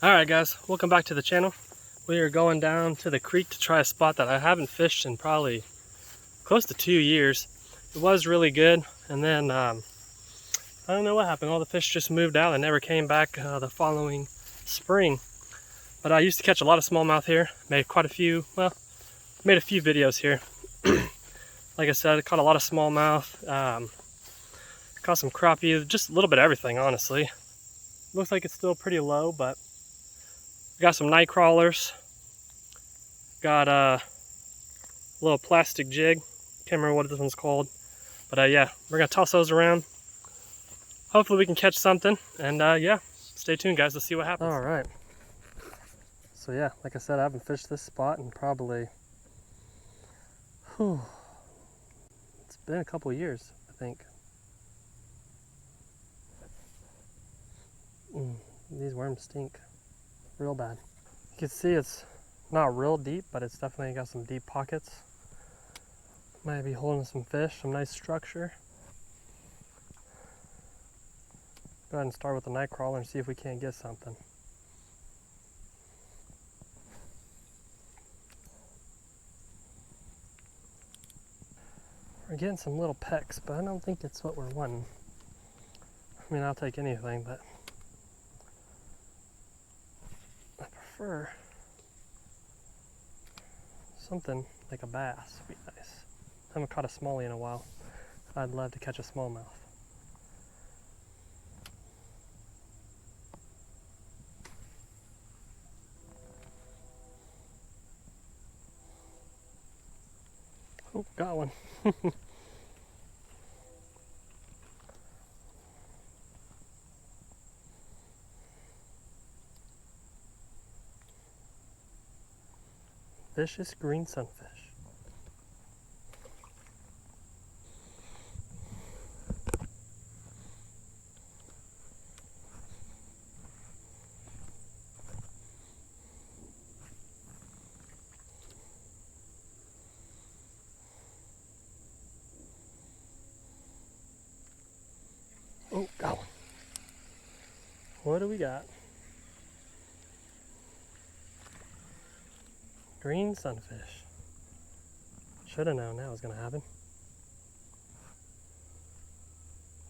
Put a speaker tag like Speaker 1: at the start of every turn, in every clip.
Speaker 1: Alright guys, welcome back to the channel. We are going down to the creek to try a spot that I haven't fished in probably close to 2 years. It was really good, and then I don't know what happened. All the fish just moved out and never came back the following spring. But I used to catch a lot of smallmouth here. Made quite a few, well, made a few videos here. Like I said, I caught a lot of smallmouth, caught some crappie, just a little bit of everything, honestly. Looks like it's still pretty low, but got some night crawlers. Got a little plastic jig. Can't remember what this one's called. But yeah, we're gonna toss those around. Hopefully we can catch something. And yeah, stay tuned guys, let's see what happens. All right. So yeah, like I said, I haven't fished this spot in probably, it's been a couple years, I think. These worms stink real bad. You can see it's not real deep, but it's definitely got some deep pockets. Might be holding some fish, some nice structure. Go ahead and start with the night crawler and see if we can't get something. We're getting some little pecks, but I don't think it's what we're wanting. I mean, I'll take anything, but I prefer something like a bass would be nice. I haven't caught a smallie in a while. I'd love to catch a smallmouth. Oh, got one. Vicious green sunfish. Oh, got one. What do we got? Green sunfish. Should have known that was going to happen.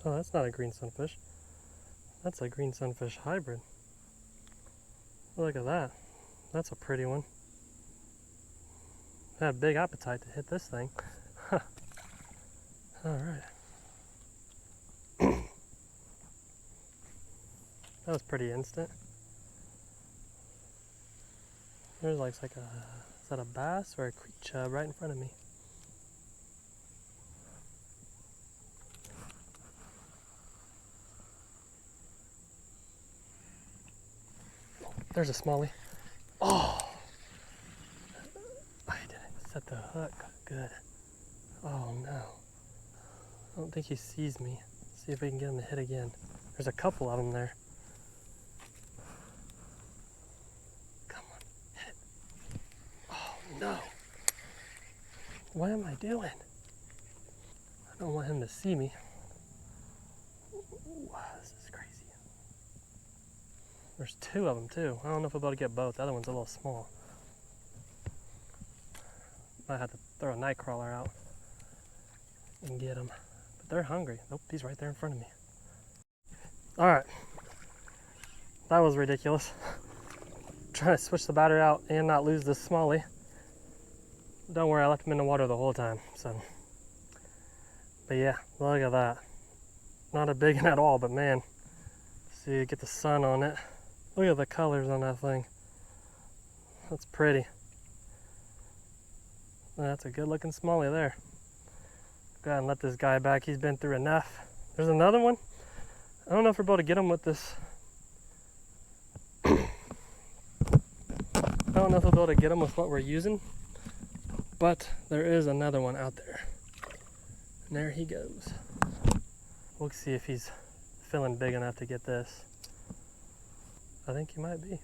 Speaker 1: Oh, that's not a green sunfish. That's a green sunfish hybrid. Look at that. That's a pretty one. I had a big appetite to hit this thing. Alright. That was pretty instant. There's like a, is that a bass or a creek chub right in front of me? Oh, there's a smallie. Oh! I didn't set the hook good. Oh no. I don't think he sees me. Let's see if we can get him to hit again. There's a couple of them there. No. What am I doing? I don't want him to see me. Ooh, this is crazy. There's two of them too. I don't know if I'll be able to get both. The other one's a little small. Might have to throw a night crawler out and get them. But they're hungry. Nope, he's right there in front of me. Alright. That was ridiculous. Trying to switch the battery out and not lose this smallie. Don't worry, I left him in the water the whole time, so. But yeah, look at that. Not a big one at all, but man. See, get the sun on it. Look at the colors on that thing. That's pretty. That's a good looking smallie there. Go ahead and let this guy back, he's been through enough. There's another one. I don't know if we're able to get him with this. I don't know if we'll be able to get him with what we're using. But there is another one out there. And there he goes. We'll see if he's feeling big enough to get this. I think he might be.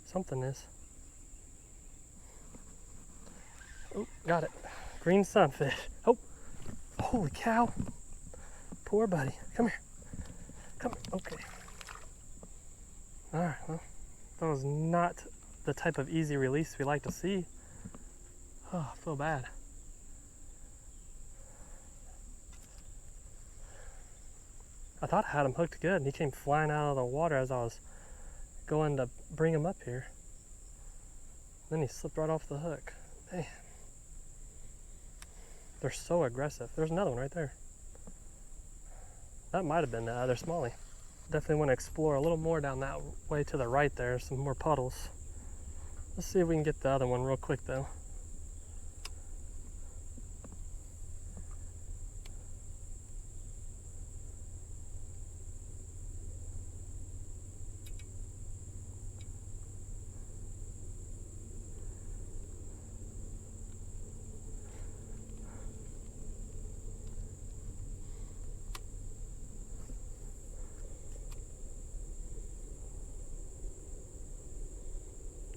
Speaker 1: Something is. Oh, got it. Green sunfish. Oh, holy cow. Poor buddy. Come here. Come here. Okay. All right, well. That was not the type of easy release we like to see. Oh, I feel bad. I thought I had him hooked good, and he came flying out of the water as I was going to bring him up here. Then he slipped right off the hook. Man. They're so aggressive. There's another one right there. That might have been the other smallie. Definitely want to explore a little more down that way to the right there. Some more puddles. Let's see if we can get the other one real quick though.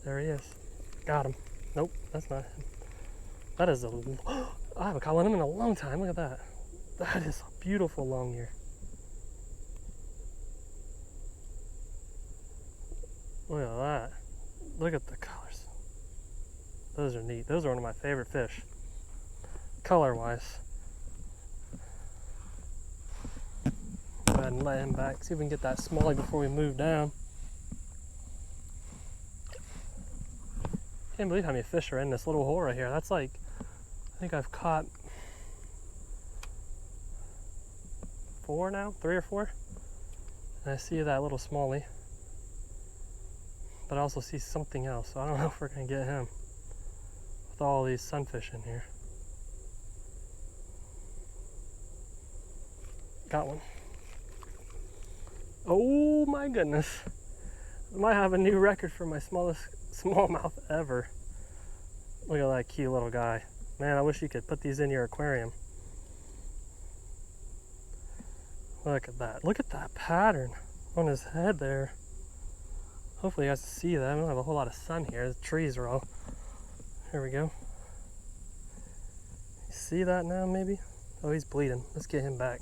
Speaker 1: There he is. Got him. Nope, that's not him. That is a... I haven't caught one of them in a long time. Look at that. That is a beautiful long ear. Look at that. Look at the colors. Those are neat. Those are one of my favorite fish. Color-wise. Go ahead and let him back. See if we can get that smallie before we move down. Can't believe how many fish are in this little hole right here. That's like, I think I've caught 4 now, 3 or 4. And I see that little smallie, but I also see something else. So I don't know if we're gonna get him with all these sunfish in here. Got one. Oh my goodness. I might have a new record for my smallest smallmouth ever. Look at that cute little guy. Man, I wish you could put these in your aquarium. Look at that. Look at that pattern on his head there. Hopefully you guys can see that. I don't have a whole lot of sun here. The trees are all... Here we go. You see that now maybe? Oh, he's bleeding. Let's get him back.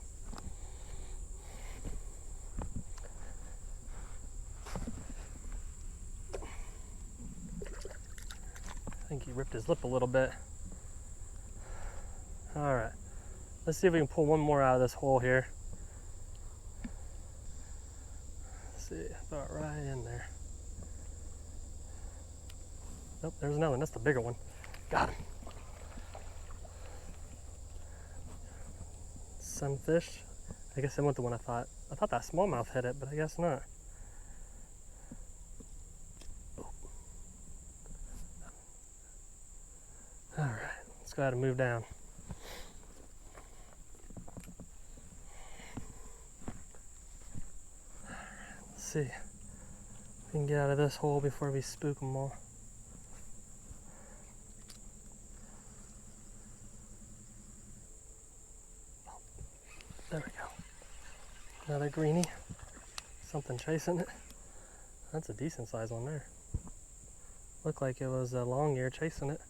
Speaker 1: I think he ripped his lip a little bit. All right, let's see if we can pull one more out of this hole here. Let's see, throw it right in there. Nope, there's another one. That's the bigger one. Got him. Sunfish. I guess I went the one I thought. I thought that smallmouth hit it, but I guess not. All right, let's go ahead and move down. Let's see if we can get out of this hole before we spook them all. There we go. Another greenie. Something chasing it. That's a decent size one there. Looked like it was a long ear chasing it.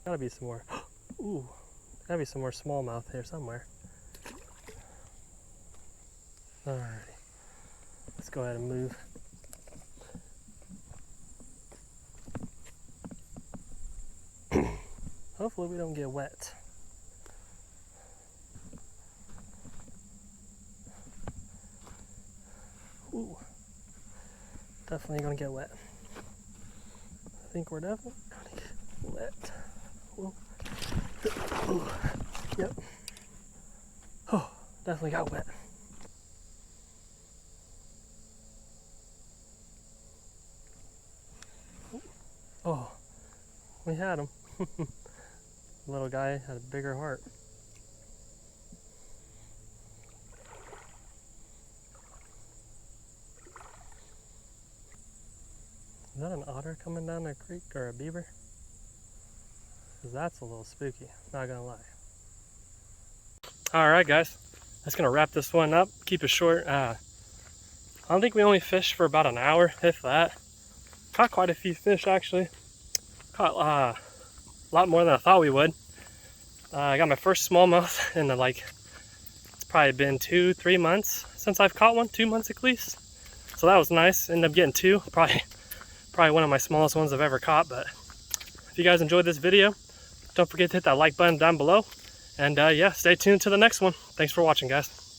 Speaker 1: Gotta be some more. Ooh, gotta be some more smallmouth here somewhere. Alrighty, let's go ahead and move. Hopefully we don't get wet. Ooh, definitely gonna get wet. I think we're definitely gonna get wet. Ooh. Yep. Oh, definitely got wet. Oh, we had him. Little guy had a bigger heart. Is that an otter coming down the creek or a beaver? Because that's a little spooky, not gonna lie. Alright guys, that's gonna wrap this one up, keep it short. I don't think we only fished for about an hour, if that. Caught quite a few fish actually. Caught a lot more than I thought we would. I got my first smallmouth in it's probably been 2-3 months since I've caught one, 2 months at least. So that was nice. Ended up getting two, probably one of my smallest ones I've ever caught. But if you guys enjoyed this video, don't forget to hit that like button down below. And yeah, stay tuned to the next one. Thanks for watching, guys.